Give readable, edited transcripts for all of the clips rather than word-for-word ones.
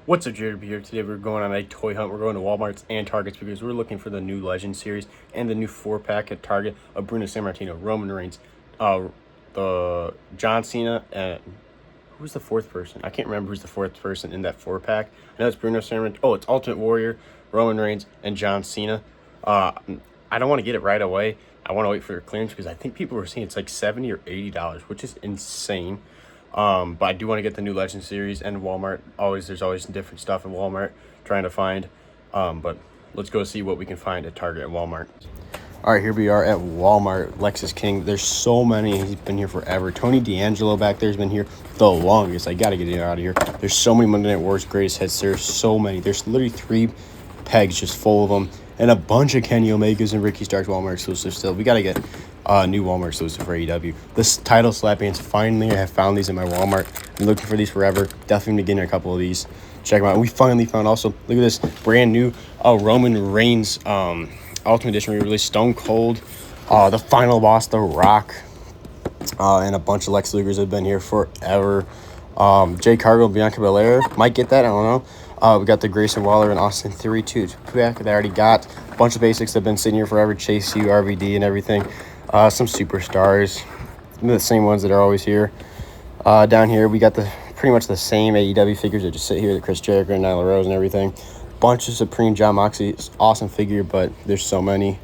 What's up, Jared here? Today we're going on a toy hunt. We're going to Walmart's and Target's because we're looking for the new Legend series and the new 4-pack at Target of Bruno Sammartino, Roman Reigns, the John Cena, and who's the fourth person? I can't remember who's the fourth person in that 4-pack. I know it's Bruno Sammartino. Oh, it's Ultimate Warrior, Roman Reigns, and John Cena. I don't want to get it right away. I want to wait for clearance because I think people were saying it's like $70 or $80, which is insane. But I do want to get the new Legend series and Walmart. There's always different stuff in Walmart trying to find. But let's go see what we can find at Target and Walmart. All right, here we are at Walmart. Lexus King. There's so many. He's been here forever. Tony D'Angelo back there has been here the longest. I got to get it out of here. There's so many Monday Night Wars greatest hits. There's so many. There's literally 3 pegs just full of them. And a bunch of Kenny Omegas and Ricky Starks Walmart exclusive still. We got to get new Walmart exclusive for AEW. This title slap bands, finally I have found these in my Walmart. Been looking for these forever. Definitely going to get in a couple of these. Check them out. We finally found also, look at this brand new Roman Reigns Ultimate Edition re-release. Stone Cold, the final boss, The Rock, and a bunch of Lex Lugers have been here forever. Jay Cargill, Bianca Belair might get that. I don't know. We got the Grayson Waller and Austin Theory 2-pack that I already got. A bunch of basics that have been sitting here forever. Chase U, RVD, and everything. Some superstars. The same ones that are always here. Down here, we got pretty much the same AEW figures that just sit here. The Chris Jericho and Nyla Rose and everything. Bunch of Supreme John Moxley. Awesome figure, but there's so many.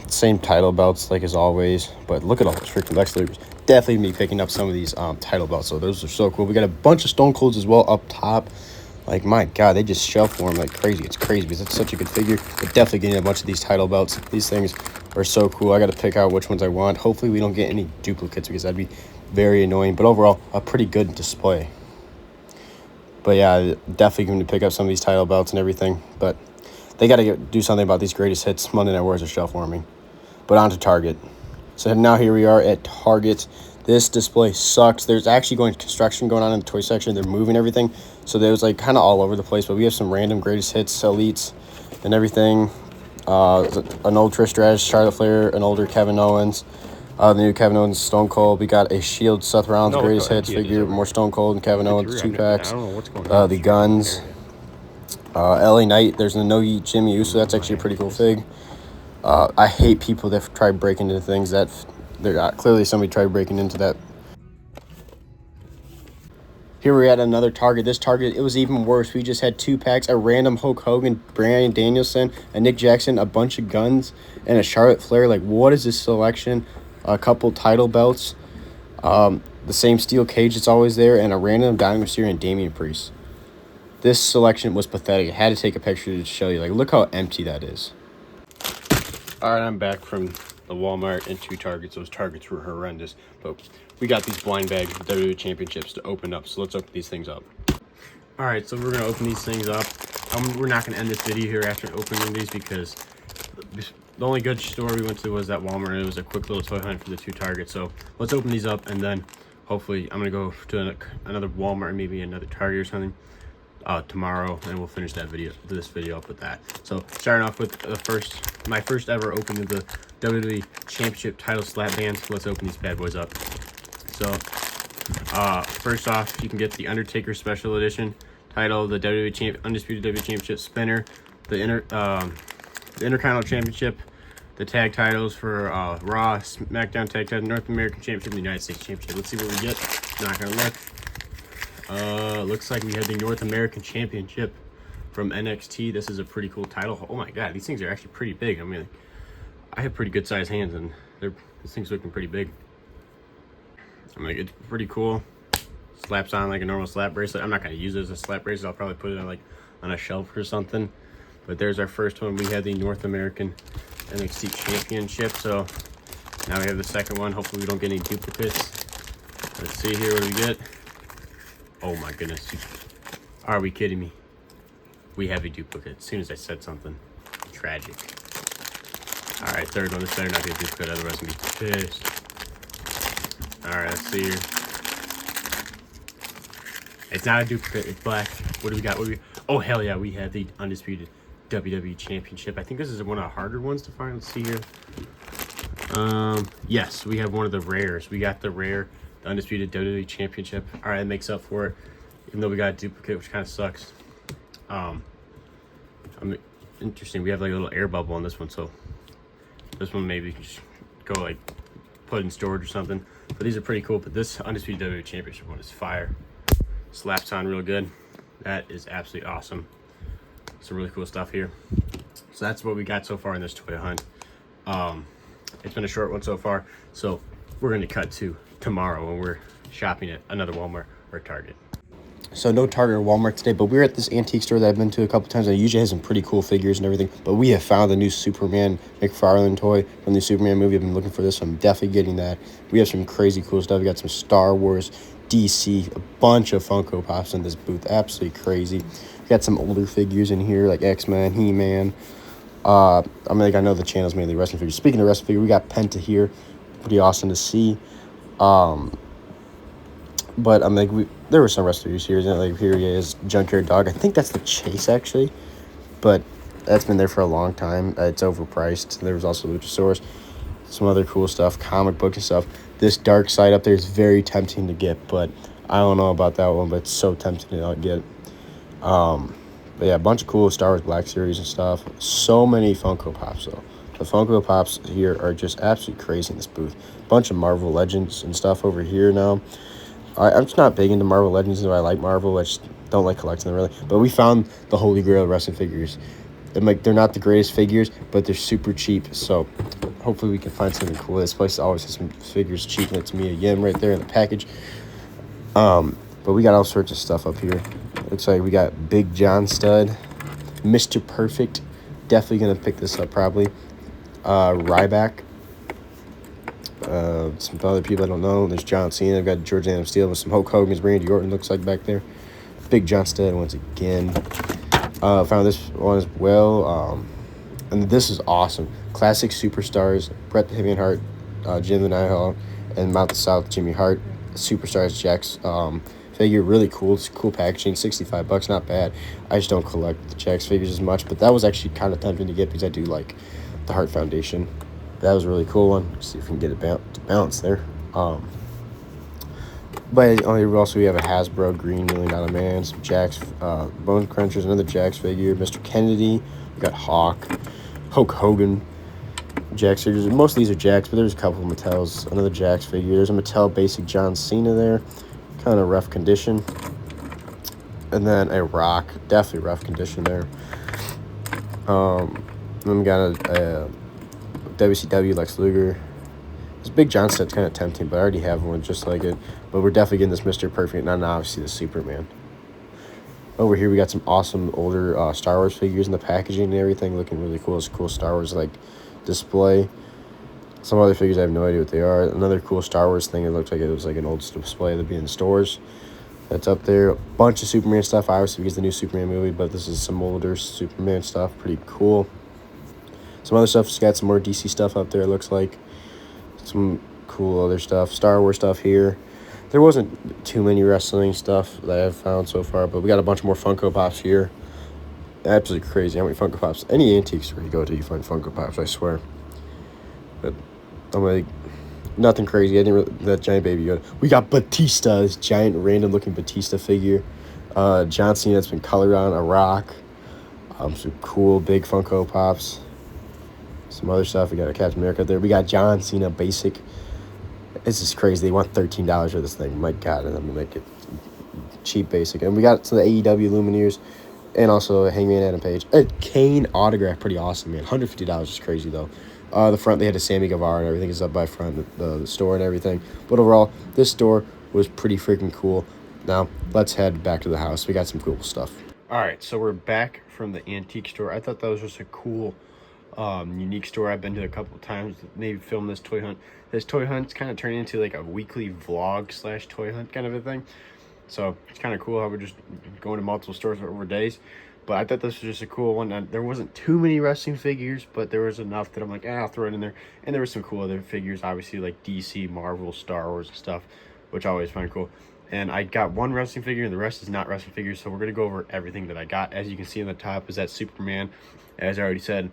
Same title belts like as always. But look at all those freaking Lex Lugers. Definitely me picking up some of these title belts. So those are so cool. We got a bunch of Stone Colds as well up top. Like, my God, they just shelf form like crazy. It's crazy because it's such a good figure. But definitely getting a bunch of these title belts. These things are so cool. I got to pick out which ones I want. Hopefully we don't get any duplicates because that'd be very annoying. But overall, a pretty good display. But yeah, definitely going to pick up some of these title belts and everything. But they got to do something about these greatest hits. Monday Night Wars are shelf forming. But on to Target. So now here we are at Target. This display sucks. There's actually construction going on in the toy section. They're moving everything. So there's like kind of all over the place. But we have some random greatest hits, elites, and everything. An old Trish Stratus, Charlotte Flair, an older Kevin Owens. The new Kevin Owens, Stone Cold. We got a Shield Seth Rollins greatest hits figure. More Stone Cold and Kevin Owens 2-packs. The Guns. LA Knight. There's the No Yeet Jimmy Uso. That's actually a pretty cool fig. I hate people that try breaking into things that clearly somebody tried breaking into that. Here we're at another Target. This Target, it was even worse. We just had 2 packs, a random Hulk Hogan, Bryan Danielson, a Nick Jackson, a bunch of Guns, and a Charlotte Flair. Like, what is this selection? A couple title belts, the same steel cage that's always there, and a random Dominic Mysterio and Damian Priest. This selection was pathetic. I had to take a picture to show you. Like, look how empty that is. All right, I'm back from the Walmart and 2 Targets. Those Targets were horrendous. But we got these blind bags of WWE Championships to open up. So let's open these things up. All right, so we're going to open these things up. We're not going to end this video here after opening these because the only good store we went to was at Walmart. It was a quick little toy hunt for the 2 Targets. So let's open these up, and then hopefully I'm going to go to another Walmart, maybe another Target or something. Tomorrow, and we'll finish this video up with that. So starting off with my first ever opening of the WWE Championship title slap bands. Let's open these bad boys up. So first off, you can get the Undertaker Special Edition title, the Undisputed WWE Championship spinner, the Intercontinental Championship, the tag titles for Raw, SmackDown Tag Title, North American Championship, and the United States Championship. Let's see what we get. Not gonna look. Looks like we have the North American Championship from NXT. This is a pretty cool title. Oh my God, these things are actually pretty big. I mean, I have pretty good sized hands, and this thing's looking pretty big. I mean, it's pretty cool. Slaps on like a normal slap bracelet. I'm not gonna use it as a slap bracelet. I'll probably put it on a shelf or something. But there's our first one. We have the North American NXT Championship. So now we have the second one. Hopefully we don't get any duplicates. Let's see here what do we get. Oh my goodness. Are we kidding me? We have a duplicate. As soon as I said something. Tragic. Alright, third one. This better not be a duplicate, otherwise I'm gonna be pissed. Alright, let's see here. It's not a duplicate, it's black. What do we got? Oh, hell yeah, we have the Undisputed WWE Championship. I think this is one of the harder ones to find. Let's see here. Yes, we have one of the rares. We got the rare, the Undisputed WWE Championship. All right, that makes up for it. even though we got a duplicate, which kind of sucks. I mean, interesting. We have like a little air bubble on this one, so this one maybe just go like put in storage or something. But these are pretty cool. But this Undisputed WWE Championship one is fire. Slaps on real good. That is absolutely awesome. Some really cool stuff here. So that's what we got so far in this toy hunt. It's been a short one so far, so we're going to cut to tomorrow when we're shopping at another Walmart or Target. So no Target or Walmart today, but we're at this antique store that I've been to a couple times. It usually has some pretty cool figures and everything, but we have found the new Superman McFarlane toy from the Superman movie. I've been looking for this, so I'm definitely getting that. We have some crazy cool stuff. We got some Star Wars, DC, a bunch of Funko Pops in this booth. Absolutely crazy. We got some older figures in here like X-Men, He-Man. I know the channel's mainly wrestling figures. Speaking of wrestling figures, we got Penta here. Pretty awesome to see. But there were some wrestling figures here. Like here he is, Junkyard Dog. I think that's the Chase actually, but that's been there for a long time. It's overpriced. There was also Luchasaurus, some other cool stuff, comic book and stuff. This Dark Side up there is very tempting to get, but I don't know about that one. But it's so tempting to not get. But yeah, a bunch of cool Star Wars Black Series and stuff. So many Funko Pops, though. The Funko Pops here are just absolutely crazy in this booth. Bunch of Marvel Legends and stuff over here now. I'm just not big into Marvel Legends, though I like Marvel. I just don't like collecting them, really. But we found the Holy Grail wrestling figures. And, like, they're not the greatest figures, but they're super cheap. So hopefully we can find something cool. This place always has some figures cheap, and it's me again right there in the package. But we got all sorts of stuff up here. Looks like we got Big John Stud, Mr. Perfect. Definitely going to pick this up probably. Ryback. Some other people I don't know. There's John Cena. I've got George Adam Steele with some Hulk Hogan's. Randy Orton looks like back there. Big John Stud once again. Found this one as well. And this is awesome. Classic Superstars. Bret the Hitman Hart, Jim the Nighthawk, and Mount the South Jimmy Hart. Superstars Jax figure. Really cool. It's cool packaging. $65. Not bad. I just don't collect the Jax figures as much. But that was actually kind of tempting to get because I do like the Hart Foundation. That was a really cool one. Let's see if we can get it to balance there. But also we have a Hasbro Green $1 Million Man, some Jax, Bone Crunchers, another Jax figure, Mr. Kennedy. We got Hawk, Hulk Hogan, Jax figures. Most of these are Jax, but there's a couple of Mattels. Another Jax figure. There's a Mattel Basic John Cena there, kind of rough condition. And then a Rock, definitely rough condition there. Then we got a WCW Lex Luger. This Big John Stud's kind of tempting, but I already have one just like it. But we're definitely getting this Mr. Perfect, and obviously the Superman. Over here we got some awesome older Star Wars figures in the packaging and everything, looking really cool. It's a cool Star Wars like display. Some other figures I have no idea what they are. Another cool Star Wars thing. It looked like it was like an old display that'd be in stores. That's up there. A bunch of Superman stuff, obviously because the new Superman movie, but this is some older Superman stuff. Pretty cool. Some other stuff's got some more DC stuff up there, it looks like. Some cool other stuff. Star Wars stuff here. There wasn't too many wrestling stuff that I've found so far, but we got a bunch more Funko Pops here. Absolutely crazy how many Funko Pops. Any antique store you go to, you find Funko Pops, I swear. But I'm like, nothing crazy. I didn't really, that giant baby Yoda. We got Batista, this giant random looking Batista figure. John Cena that's been colored on, a Rock. Some cool big Funko Pops. Some other stuff. We got a Captain America up there. We got John Cena Basic. It's just crazy. They want $13 for this thing. My God, and I'm gonna make it cheap Basic. And we got some of the AEW Lumineers, and also a Hangman Adam Page. A Kane autograph, pretty awesome, man. $150 is crazy though. The front they had a Sammy Guevara and everything is up by front the store and everything. But overall, this store was pretty freaking cool. Now let's head back to the house. We got some cool stuff. All right, so we're back from the antique store. I thought that was just a cool. Unique store I've been to a couple of times. Maybe film this toy hunt. This toy hunt's kind of turning into like a weekly vlog / toy hunt kind of a thing. So it's kind of cool how we're just going to multiple stores over days. But I thought this was just a cool one. There wasn't too many wrestling figures, but there was enough that I'm like, I'll throw it in there. And there were some cool other figures, obviously like DC, Marvel, Star Wars and stuff, which I always find cool. And I got one wrestling figure, and the rest is not wrestling figures. So we're going to go over everything that I got. As you can see on the top is that Superman. As I already said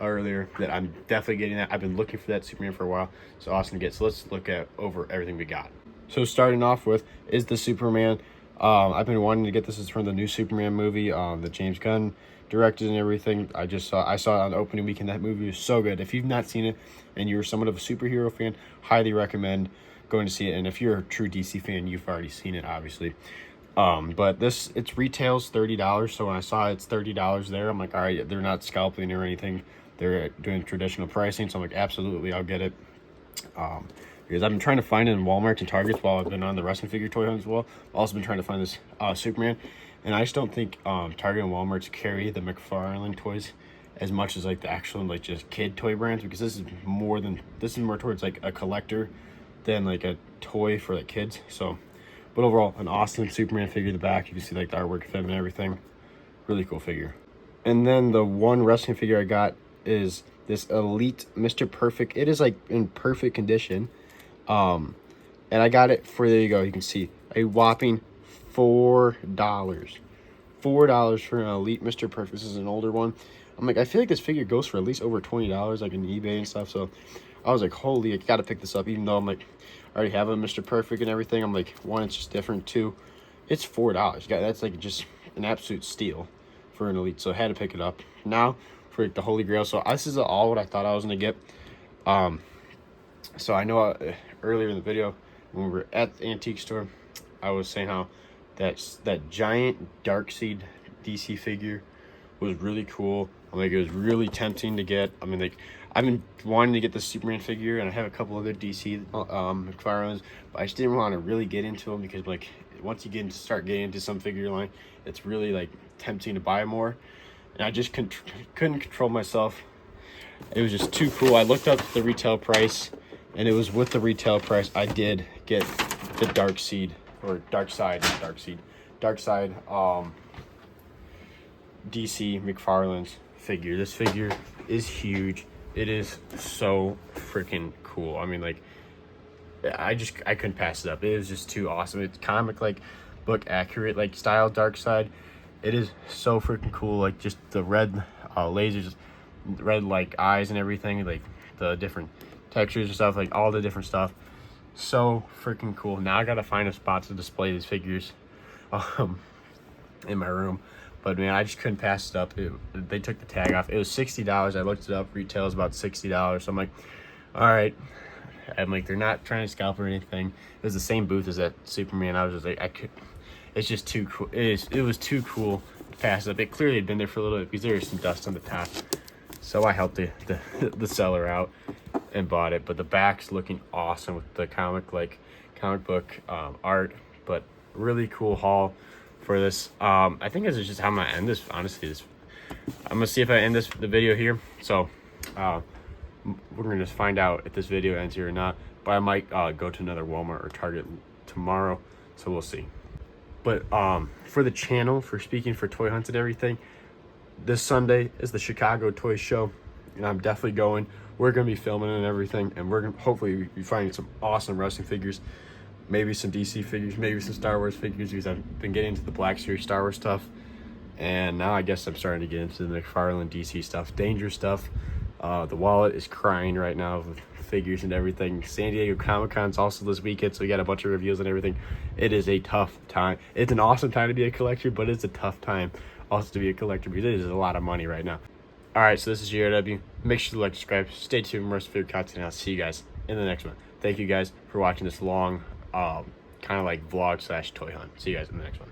earlier, that I'm definitely getting that. I've been looking for that Superman for a while. So awesome to get. So let's look at over everything we got. So starting off with is the Superman. I've been wanting to get this. Is from the new Superman movie, the James Gunn directed and everything. I saw it on the opening weekend. That movie was so good. If you've not seen it and you're somewhat of a superhero fan, highly recommend going to see it. And if you're a true DC fan, you've already seen it, obviously. But it's retails $30. So when I saw it's $30 there, I'm like, all right, they're not scalping or anything. They're doing traditional pricing. So I'm like, absolutely, I'll get it. Because I've been trying to find it in Walmart and Targets while I've been on the wrestling figure toy hunt as well. I've also been trying to find this Superman, and I just don't think Target and Walmart's carry the McFarlane toys as much as like the actual like just kid toy brands, because this is more towards like a collector than like a toy for like kids. So, but overall, an awesome Superman figure in the back. You can see like the artwork of him and everything. Really cool figure. And then the one wrestling figure I got is this Elite Mr. Perfect. It is like in perfect condition. And I got it for, there you go, you can see, a whopping $4. $4 for an Elite Mr. Perfect. This is an older one. I'm like, I feel like this figure goes for at least over $20, like in eBay and stuff. So I was like, holy, I gotta pick this up, even though I'm like, I already have a Mr. Perfect and everything. I'm like, one, it's just different. Two, it's $4. That's like just an absolute steal for an Elite. So I had to pick it up. Now for the Holy Grail. So this is all what I thought I was gonna get. So I know earlier in the video when we were at the antique store, I was saying how that giant Darkseid DC figure was really cool. I'm like, it was really tempting to get. I mean, like, I've been wanting to get the Superman figure, and I have a couple other DC McFarlane's, but I just didn't want to really get into them because, like, once you start getting into some figure line, it's really like tempting to buy more, and I just couldn't control myself. It was just too cool. I looked up the retail price, and it was with the retail price. I did get the Darkseid DC McFarlane's figure. This figure is huge. It is so freaking cool. I mean, like, I couldn't pass it up. It was just too awesome. It's comic like book accurate like style Darkseid. It is so freaking cool. Like, just the red lasers, red like eyes and everything, like the different textures and stuff, like all the different stuff. So freaking cool. Now I gotta find a spot to display these figures in my room. But man, I just couldn't pass it up. They took the tag off. It was $60. I looked it up. Retail is about $60. So I'm like, all right. I'm like, they're not trying to scalp or anything. It was the same booth as that Superman. I was just like, it's just too cool. It was too cool to pass it up. It clearly had been there for a little bit because there was some dust on the top. So I helped the seller out and bought it. But the back's looking awesome with the comic book art. But really cool haul for this. I think this is just how I'm gonna end this. Honestly, I'm gonna see if I end the video here. So we're gonna just find out if this video ends here or not. But I might go to another Walmart or Target tomorrow. So we'll see. But for the channel, for toy hunts and everything, this Sunday is the Chicago Toy Show, and I'm definitely going. We're gonna be filming and everything, and we're gonna hopefully be finding some awesome wrestling figures, maybe some DC figures, maybe some Star Wars figures, because I've been getting into the Black Series Star Wars stuff, and now I guess I'm starting to get into the McFarlane DC stuff, dangerous stuff. The wallet is crying right now with figures and everything. San Diego Comic-Con's also this weekend, so we got a bunch of reviews and everything. It is a tough time. It's an awesome time to be a collector, but it's a tough time also to be a collector because it is a lot of money right now. All right, so this is JRW. Make sure to like, subscribe, stay tuned for more favorite content, and I'll see you guys in the next one. Thank you guys for watching this long, kind of like vlog / toy hunt. See you guys in the next one.